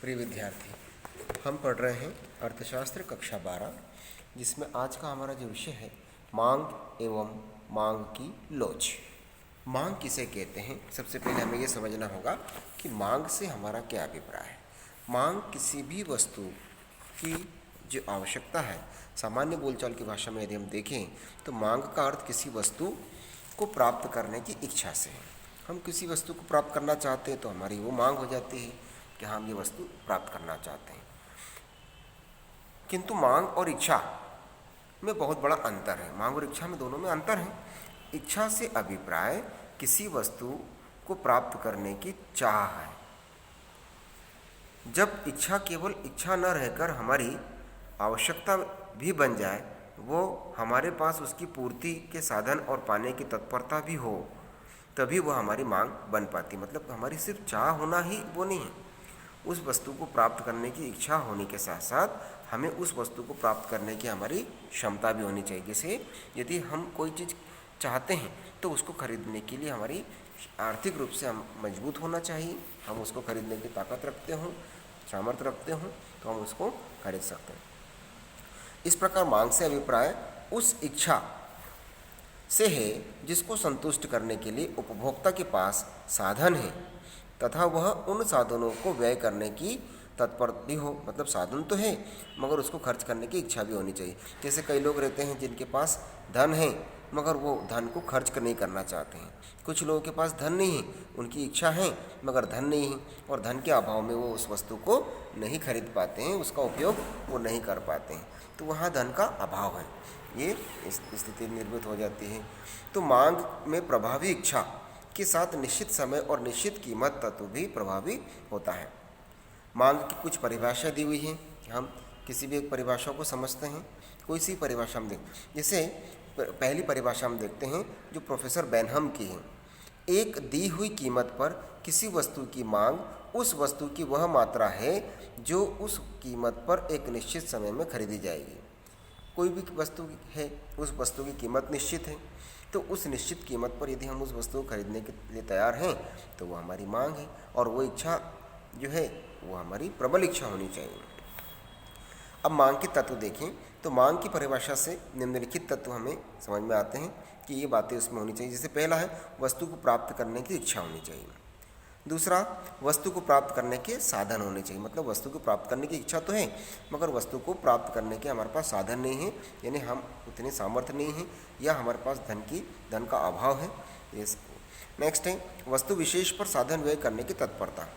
प्रिय विद्यार्थी, हम पढ़ रहे हैं अर्थशास्त्र कक्षा 12, जिसमें आज का हमारा जो विषय है मांग एवं मांग की लोच। मांग किसे कहते हैं? सबसे पहले हमें ये समझना होगा कि मांग से हमारा क्या अभिप्राय है। मांग किसी भी वस्तु की जो आवश्यकता है, सामान्य बोलचाल की भाषा में यदि हम देखें तो मांग का अर्थ किसी वस्तु को प्राप्त करने की इच्छा से है। हम किसी वस्तु को प्राप्त करना चाहते हैं तो हमारी वो मांग हो जाती है कि हम ये वस्तु प्राप्त करना चाहते हैं। किंतु मांग और इच्छा में बहुत बड़ा अंतर है। मांग और इच्छा में दोनों में अंतर है। इच्छा से अभिप्राय किसी वस्तु को प्राप्त करने की चाह है। जब इच्छा केवल इच्छा न रहकर हमारी आवश्यकता भी बन जाए, वो हमारे पास उसकी पूर्ति के साधन और पाने की तत्परता भी हो, तभी वह हमारी मांग बन पाती। मतलब हमारी सिर्फ चाह होना ही वो नहीं है, उस वस्तु को प्राप्त करने की इच्छा होने के साथ साथ हमें उस वस्तु को प्राप्त करने की हमारी क्षमता भी होनी चाहिए। जैसे यदि हम कोई चीज़ चाहते हैं तो उसको खरीदने के लिए हमारी आर्थिक रूप से हम मजबूत होना चाहिए। हम उसको खरीदने की ताकत रखते हों, सामर्थ्य रखते हों, तो हम उसको खरीद सकते हैं। इस प्रकार मांग से अभिप्राय उस इच्छा से है जिसको संतुष्ट करने के लिए उपभोक्ता के पास साधन है तथा वह उन साधनों को व्यय करने की तत्पर भी हो। मतलब साधन तो है मगर उसको खर्च करने की इच्छा भी होनी चाहिए। जैसे कई लोग रहते हैं जिनके पास धन है मगर वो धन को खर्च नहीं करना चाहते हैं। कुछ लोगों के पास धन नहीं है, उनकी इच्छा है मगर धन नहीं है, और धन के अभाव में वो उस वस्तु को नहीं खरीद पाते हैं, उसका उपयोग वो नहीं कर पाते हैं। तो वहाँ धन का अभाव है, ये स्थिति निर्मित हो जाती है। तो मांग में प्रभावी इच्छा के साथ निश्चित समय और निश्चित कीमत तत्व भी प्रभावी होता है। मांग की कुछ परिभाषा दी हुई है, हम किसी भी एक परिभाषा को समझते हैं। कोई सी परिभाषा हम देखते, जैसे पहली परिभाषा हम देखते हैं जो प्रोफेसर बेनहम की है। एक दी हुई कीमत पर किसी वस्तु की मांग उस वस्तु की वह मात्रा है जो उस कीमत पर एक निश्चित समय में खरीदी जाएगी। कोई भी वस्तु है, उस वस्तु की कीमत निश्चित है, तो उस निश्चित कीमत पर यदि हम उस वस्तु को खरीदने के लिए तैयार हैं तो वो हमारी मांग है, और वो इच्छा जो है वो हमारी प्रबल इच्छा होनी चाहिए। अब मांग के तत्व देखें तो मांग की परिभाषा से निम्नलिखित तत्व हमें समझ में आते हैं कि ये बातें उसमें होनी चाहिए। जैसे पहला है वस्तु को प्राप्त करने की इच्छा होनी चाहिए। दूसरा, वस्तु को प्राप्त करने के साधन होने चाहिए। मतलब वस्तु को प्राप्त करने की इच्छा तो है मगर वस्तु को प्राप्त करने के हमारे पास साधन नहीं है, यानी हम उतने सामर्थ्य नहीं हैं, या हमारे पास धन का अभाव है। नेक्स्ट है वस्तु विशेष पर साधन व्यय करने की तत्परता।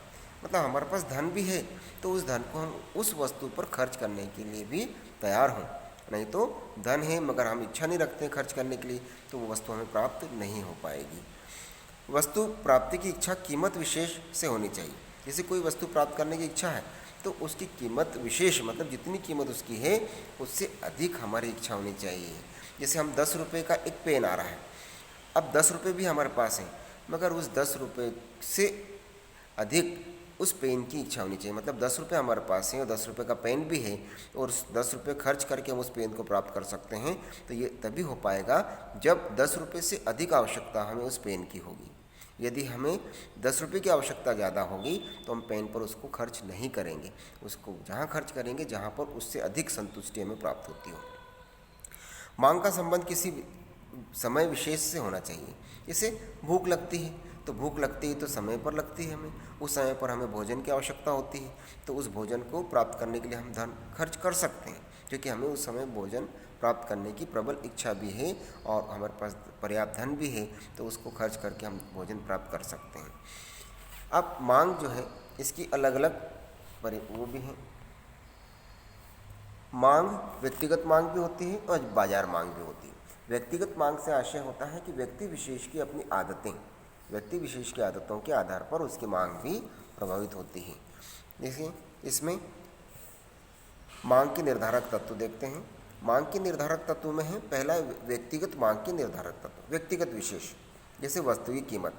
मतलब हमारे पास धन भी है तो उस धन को हम उस वस्तु पर खर्च करने के लिए भी तैयार हों। नहीं तो धन है मगर हम इच्छा नहीं रखते खर्च करने के लिए, तो वो वस्तु हमें प्राप्त नहीं हो पाएगी। वस्तु प्राप्ति की इच्छा कीमत विशेष से होनी चाहिए। जैसे कोई वस्तु प्राप्त करने की इच्छा है तो उसकी कीमत विशेष, मतलब जितनी कीमत उसकी है उससे अधिक हमारी इच्छा होनी चाहिए। जैसे हम 10 रुपये का एक पेन आ रहा है, अब 10 रुपये भी हमारे पास है मगर उस 10 रुपये से अधिक उस पेन की इच्छा होनी चाहिए। मतलब 10 रुपये हमारे पास है और 10 रुपये का पेन भी है और 10 रुपये खर्च करके हम उस पेन को प्राप्त कर सकते हैं, तो ये तभी हो पाएगा जब 10 रुपये से अधिक आवश्यकता हमें उस पेन की होगी। यदि हमें 10 रुपये की आवश्यकता ज़्यादा होगी तो हम पेन पर उसको खर्च नहीं करेंगे, उसको जहाँ खर्च करेंगे जहाँ पर उससे अधिक संतुष्टि हमें प्राप्त होती हो। मांग का संबंध किसी समय विशेष से होना चाहिए। जैसे भूख लगती है तो भूख लगती है तो समय पर लगती है, हमें उस समय पर हमें भोजन की आवश्यकता होती है, तो उस भोजन को प्राप्त करने के लिए हम धन खर्च कर सकते हैं, क्योंकि हमें उस समय भोजन प्राप्त करने की प्रबल इच्छा भी है और हमारे पास पर्याप्त धन भी है, तो उसको खर्च करके हम भोजन प्राप्त कर सकते हैं। अब मांग जो है इसकी अलग अलग वो भी हैं। मांग व्यक्तिगत मांग भी होती है और बाजार मांग भी होती है। व्यक्तिगत मांग से आशय होता है कि व्यक्ति विशेष की अपनी आदतें, व्यक्ति विशेष की आदतों के आधार पर उसकी मांग भी प्रभावित होती है। देखिए इसमें मांग के निर्धारक तत्व देखते हैं। मांग के निर्धारक तत्व में है पहला व्यक्तिगत मांग के निर्धारक तत्व, व्यक्तिगत विशेष। जैसे वस्तु की कीमत,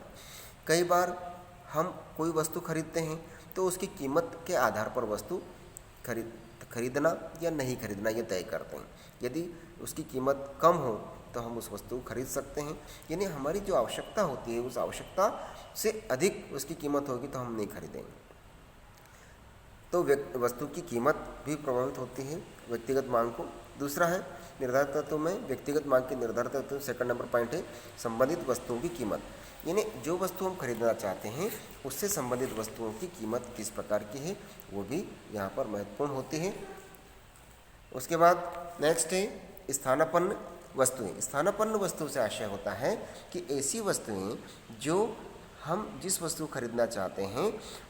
कई बार हम कोई वस्तु खरीदते हैं तो उसकी कीमत के आधार पर वस्तु खरीदना या नहीं खरीदना ये तय करते हैं। यदि उसकी कीमत कम हो तो हम उस वस्तु को खरीद सकते हैं, यानी हमारी जो आवश्यकता होती है उस आवश्यकता से अधिक उसकी कीमत होगी तो हम नहीं खरीदेंगे। तो वस्तु की कीमत भी प्रभावित होती है व्यक्तिगत मांग को। दूसरा है निर्धारित तत्व में व्यक्तिगत मांग के निर्धारित तत्व, सेकंड नंबर पॉइंट है संबंधित वस्तुओं की कीमत, यानी जो वस्तु हम खरीदना चाहते हैं उससे संबंधित वस्तुओं की कीमत किस प्रकार की है वो भी यहाँ पर महत्वपूर्ण होती है। उसके बाद नेक्स्ट है स्थानापन्न वस्तुएं। स्थानापन्न वस्तु से आशय होता है कि ऐसी वस्तुएं जो हम जिस वस्तु खरीदना चाहते हैं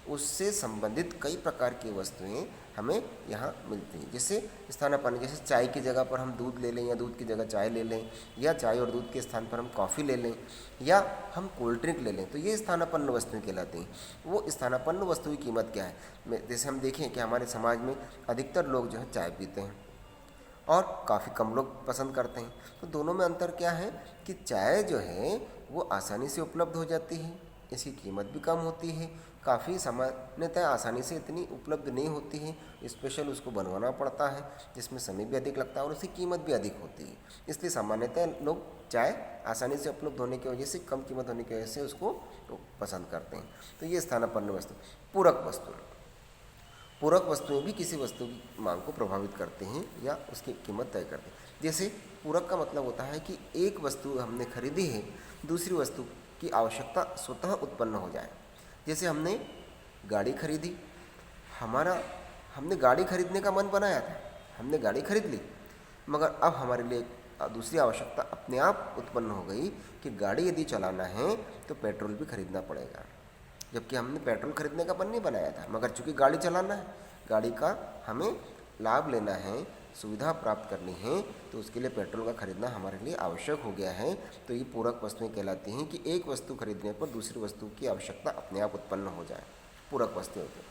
उससे संबंधित कई प्रकार की वस्तुएं हमें यहाँ मिलती हैं। जैसे स्थानापन्न, जैसे चाय की जगह पर हम दूध ले लें या दूध की जगह चाय ले लें, या चाय और दूध के स्थान पर हम कॉफ़ी ले लें, या हम कोल्ड ड्रिंक ले लें, तो ये स्थानापन्न वस्तुएं कहलाती हैं। वो स्थानापन्न वस्तु की कीमत क्या है, जैसे हम देखें कि हमारे समाज में अधिकतर लोग जो है चाय पीते हैं और काफ़ी कम लोग पसंद करते हैं। तो दोनों में अंतर क्या है कि चाय जो है वो आसानी से उपलब्ध हो जाती है, इसकी कीमत भी कम होती है, काफ़ी सामान्यतः आसानी से इतनी उपलब्ध नहीं होती है, स्पेशल उसको बनवाना पड़ता है जिसमें समय भी अधिक लगता है और उसकी कीमत भी अधिक होती है। इसलिए सामान्यतः लोग चाय आसानी से उपलब्ध होने की वजह से, कम कीमत होने की वजह से उसको पसंद करते हैं। तो ये स्थानापन्न वस्तु। पूरक वस्तु, पूरक वस्तुएं भी किसी वस्तु की मांग को प्रभावित करते हैं या उसकी कीमत तय करते हैं। जैसे पूरक का मतलब होता है कि एक वस्तु हमने खरीदी है, दूसरी वस्तु की आवश्यकता स्वतः उत्पन्न हो जाए। जैसे हमने गाड़ी खरीदी, हमने गाड़ी खरीदने का मन बनाया था, हमने गाड़ी खरीद ली, मगर अब हमारे लिए दूसरी आवश्यकता अपने आप उत्पन्न हो गई कि गाड़ी यदि चलाना है तो पेट्रोल भी खरीदना पड़ेगा। जबकि हमने पेट्रोल खरीदने का मन नहीं बनाया था, मगर चूंकि गाड़ी चलाना है, गाड़ी का हमें लाभ लेना है, सुविधा प्राप्त करनी है, तो उसके लिए पेट्रोल का खरीदना हमारे लिए आवश्यक हो गया है। तो ये पूरक वस्तुएं कहलाती हैं कि एक वस्तु खरीदने पर दूसरी वस्तु की आवश्यकता अपने आप उत्पन्न हो जाए, पूरक वस्तुएं होती हैं।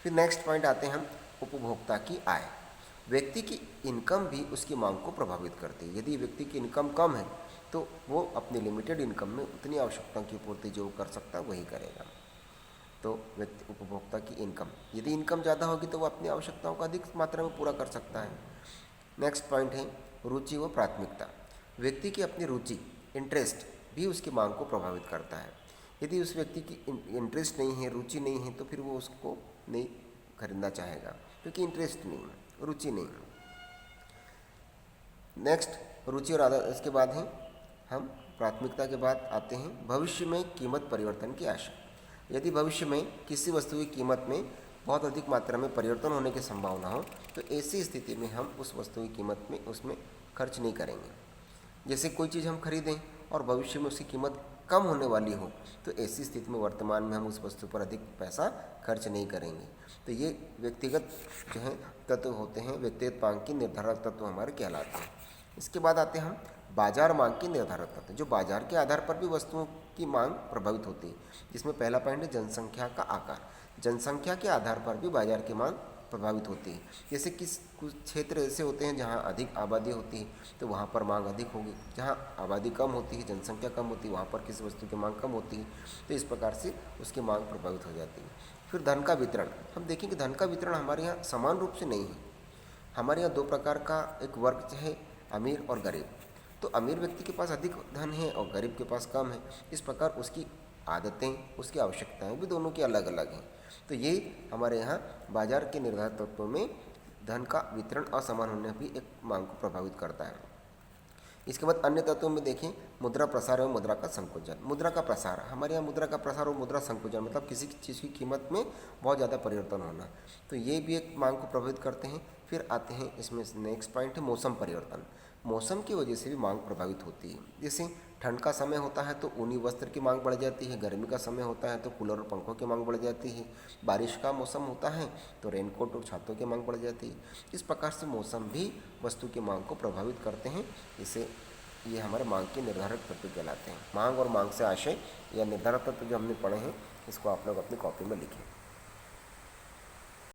फिर नेक्स्ट पॉइंट आते हैं हम उपभोक्ता की आय। व्यक्ति की इनकम भी उसकी मांग को प्रभावित करती है। यदि व्यक्ति की इनकम कम है तो वो अपनी लिमिटेड इनकम में उतनी आवश्यकताओं की पूर्ति जो कर सकता है वही करेगा। तो व्यक्ति उपभोक्ता की इनकम, यदि इनकम ज़्यादा होगी तो वो अपनी आवश्यकताओं को अधिक मात्रा में पूरा कर सकता है। नेक्स्ट पॉइंट है रुचि व प्राथमिकता। व्यक्ति की अपनी रुचि, इंटरेस्ट भी उसकी मांग को प्रभावित करता है। यदि उस व्यक्ति की इंटरेस्ट नहीं है, रुचि नहीं है, तो फिर वो उसको नहीं खरीदना चाहेगा, क्योंकि इंटरेस्ट नहीं है, रुचि नहीं है। नेक्स्ट रुचि और आदत। इसके बाद है हम प्राथमिकता के बाद आते हैं भविष्य में कीमत परिवर्तन की आशा। यदि भविष्य में किसी वस्तु की कीमत में बहुत अधिक मात्रा में परिवर्तन होने की संभावना हो तो ऐसी स्थिति में हम उस वस्तु की कीमत में उसमें खर्च नहीं करेंगे। जैसे कोई चीज़ हम खरीदें और भविष्य में उसकी कीमत कम होने वाली हो तो ऐसी स्थिति में वर्तमान में हम उस वस्तु पर अधिक पैसा खर्च नहीं करेंगे। तो ये व्यक्तिगत जो है तत्व होते हैं, व्यक्तिगत मांग की निर्धारक तत्व हमारे कहलाते हैं। इसके बाद आते हैं हम बाजार मांग की निर्धारक तत्व, जो बाजार के आधार पर भी वस्तुओं की मांग प्रभावित होती है। जिसमें पहला पॉइंट है जनसंख्या का आकार। जनसंख्या के आधार पर भी बाजार की मांग प्रभावित होती है। जैसे कुछ क्षेत्र ऐसे होते हैं जहाँ अधिक आबादी होती है तो वहाँ पर मांग अधिक होगी, जहाँ आबादी कम होती है, जनसंख्या कम होती है, वहाँ पर किसी वस्तु की मांग कम होती है। तो इस प्रकार से उसकी मांग प्रभावित हो जाती है। फिर धन का वितरण। हम देखें कि धन का वितरण हमारे यहाँ समान रूप से नहीं है। हमारे यहाँ दो प्रकार का एक वर्ग है, अमीर और गरीब। तो अमीर व्यक्ति के पास अधिक धन है और गरीब के पास कम है। इस प्रकार उसकी आदतें, उसकी आवश्यकताएं भी दोनों की अलग अलग हैं। तो ये हमारे यहाँ बाजार के निर्धारित तत्वों में धन का वितरण असमान होने भी एक मांग को प्रभावित करता है। इसके बाद अन्य तत्वों में देखें मुद्रा प्रसार एवं मुद्रा का संकुचन। मुद्रा का प्रसार, हमारे यहाँ मुद्रा का प्रसार और मुद्रा संकुचन मतलब किसी चीज़ की कीमत में बहुत ज़्यादा परिवर्तन होना, तो ये भी एक मांग को प्रभावित करते हैं। फिर आते हैं इसमें नेक्स्ट पॉइंट है मौसम परिवर्तन। मौसम की वजह से भी मांग प्रभावित होती है। जैसे ठंड का समय होता है तो ऊनी वस्त्र की मांग बढ़ जाती है, गर्मी का समय होता है तो कूलर और पंखों की मांग बढ़ जाती है, बारिश का मौसम होता है तो रेनकोट और छातों की मांग बढ़ जाती है। इस प्रकार से मौसम भी वस्तु की मांग को प्रभावित करते हैं। इसे ये हमारे मांग के निर्धारक तत्व कहलाते हैं। मांग और मांग से आशय या निर्धारक तत्व जो हमने पढ़े हैं इसको आप लोग अपनी कॉपी में लिखें।